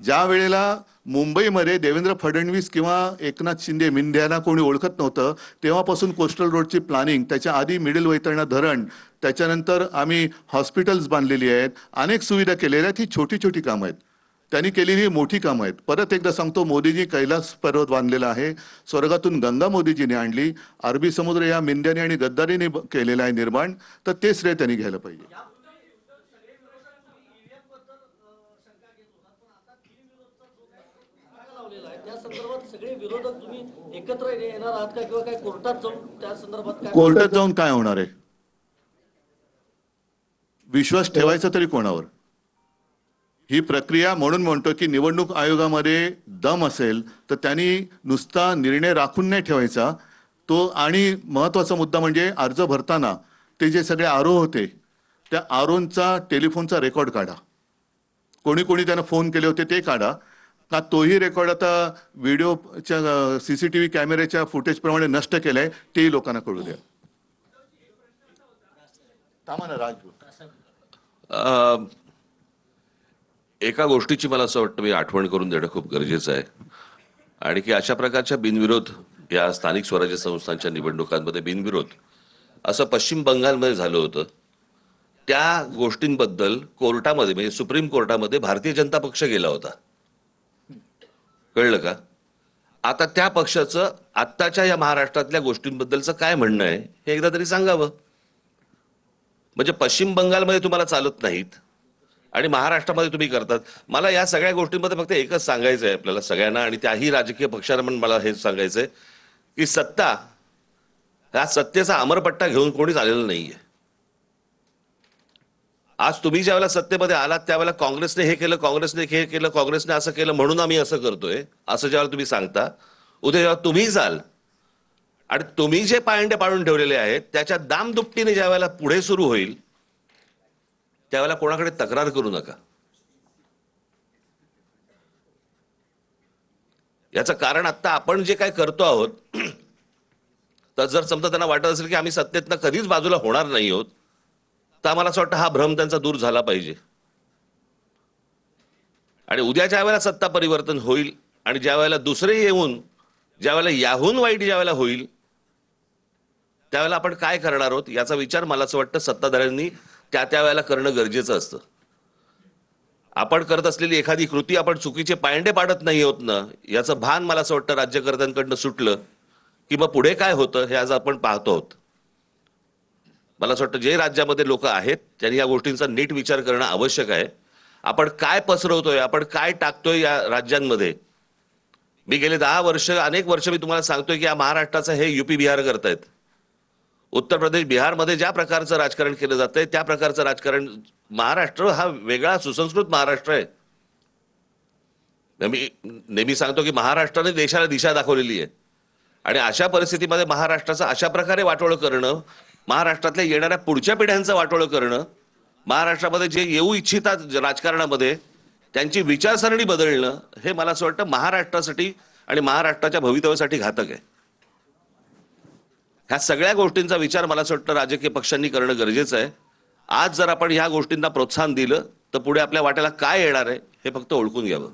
ज्या वेळेला मुंबईमध्ये देवेंद्र फडणवीस किंवा एकनाथ शिंदे मिंध्याना कोणी ओळखत नव्हतं, तेव्हापासून कोस्टल रोडची प्लॅनिंग, त्याच्या आधी मिडल वैतरणा धरण, त्याच्यानंतर आम्ही हॉस्पिटल्स बांधलेली आहेत, अनेक सुविधा केलेल्या आहेत. ही छोटी छोटी कामं आहेत, त्यांनी केलेली मोठी कामं आहेत. परत एकदा सांगतो, मोदीजी कैलास पर्वत बांधलेला आहे, स्वर्गातून गंगा मोदीजीने आणली, अरबी समुद्र या मिंध्याने आणि गद्दारीने केलेला आहे निर्माण, तर ते श्रेय त्यांनी घ्यायला पाहिजे. कोर्टात जाऊन काय होणार आहे? विश्वास ठेवायचा तरी कोणावर? ही प्रक्रिया, म्हणून म्हणतो की निवडणूक आयोगामध्ये दम असेल तर त्यांनी नुसता निर्णय राखून नाही ठेवायचा तो. आणि महत्वाचा मुद्दा म्हणजे अर्ज भरताना ते जे सगळे आरोह होते, त्या आरोहचा टेलिफोनचा रेकॉर्ड काढा. कोणी कोणी त्यांना फोन केले होते ते काढा, का तोही रेकॉर्ड आता व्हिडिओच्या सीसीटीव्ही कॅमेऱ्याच्या फुटेज प्रमाणे नष्ट केलाय, तेही लोकांना कळू द्या. एका गोष्टीची मला असं वाटतं मी आठवण करून देणं खूप गरजेचं आहे, आणि की अशा प्रकारच्या बिनविरोध या स्थानिक स्वराज्य संस्थांच्या निवडणुकांमध्ये बिनविरोध असं पश्चिम बंगालमध्ये झालं होतं. त्या गोष्टींबद्दल कोर्टामध्ये, म्हणजे सुप्रीम कोर्टामध्ये भारतीय जनता पक्ष गेला होता. कळलं का? आता त्या पक्षाचं आत्ताच्या या महाराष्ट्रातल्या गोष्टींबद्दलचं काय म्हणणं आहे हे एकदा तरी सांगावं. म्हणजे पश्चिम बंगालमध्ये तुम्हाला चालत नाहीत आणि महाराष्ट्रामध्ये तुम्ही करतात. मला या सगळ्या गोष्टींमध्ये फक्त एकच सांगायचं आहे आपल्याला सगळ्यांना, आणि त्याही राजकीय पक्षांना पण मला हेच सांगायचं आहे की सत्ता, ह्या सत्तेचा अमरपट्टा घेऊन कोणीच आलेलं नाहीये. आज तुम्ही ज्यावेळेला सत्तेमध्ये आलात त्यावेळेला काँग्रेसने हे केलं, काँग्रेसने हे केलं, काँग्रेसने असं केलं म्हणून आम्ही असं करतोय, असं ज्यावेळेला तुम्ही सांगता, उद्या जेव्हा तुम्ही जाल आणि तुम्ही जे पायंडे पाडून ठेवलेले आहेत त्याच्या दामदुपटीने ज्यावेळेला पुढे सुरू होईल त्यावेळेला कोणाकडे तक्रार करू नका. याचं कारण आता आपण जे काय करतो आहोत, तर जर समजा त्यांना वाटत असेल की आम्ही सत्तेतनं कधीच बाजूला होणार नाही आहोत, तर आम्हाला असं वाटतं हा भ्रम त्यांचा दूर झाला पाहिजे. आणि उद्या ज्या वेळेला सत्ता परिवर्तन होईल आणि ज्या वेळेला दुसरे येऊन, ज्या वेळेला याहून वाईट ज्या वेळेला होईल, त्यावेळेला आपण काय करणार आहोत याचा विचार मला असं वाटतं सत्ताधाऱ्यांनी त्या वेळेला करणं गरजेचं असतं. आपण करत असलेली एखादी कृती आपण चुकीचे पायंडे पाडत नाही होत ना, याचं भान मला असं वाटतं राज्यकर्त्यांकडनं सुटलं की मग पुढे काय होतं हे आज आपण पाहतो आहोत. मला असं वाटतं जे राज्यामध्ये लोक आहेत त्यांनी या गोष्टींचा नीट विचार करणं आवश्यक आहे. आपण काय पसरवतोय, आपण काय टाकतोय या राज्यांमध्ये. मी गेले 10 वर्ष, अनेक वर्ष मी तुम्हाला सांगतोय की या महाराष्ट्राचं हे युपी बिहार करतायत. उत्तर प्रदेश बिहारमध्ये ज्या प्रकारचं राजकारण केलं जातंय त्या प्रकारचं राजकारण, महाराष्ट्र हा वेगळा सुसंस्कृत महाराष्ट्र आहे. मी नेहमी सांगतो की महाराष्ट्राने देशाला दिशा दाखवलेली आहे, आणि अशा परिस्थितीमध्ये महाराष्ट्राचं अशा प्रकारे वाटोळं करणं, महाराष्ट्रातल्या येणाऱ्या पुढच्या पिढ्यांचं वाटोळं करणं, महाराष्ट्रामध्ये जे येऊ इच्छितात राजकारणामध्ये त्यांची विचारसरणी बदलणं, हे मला असं वाटतं महाराष्ट्रासाठी आणि महाराष्ट्राच्या भवितव्यासाठी घातक आहे. ह्या सगळ्या गोष्टींचा विचार मला असं वाटतं राजकीय पक्षांनी करणं गरजेचं आहे. आज जर आपण ह्या गोष्टींना प्रोत्साहन दिलं तर पुढे आपल्या वाट्याला काय येणार आहे हे फक्त ओळखून घ्यावं.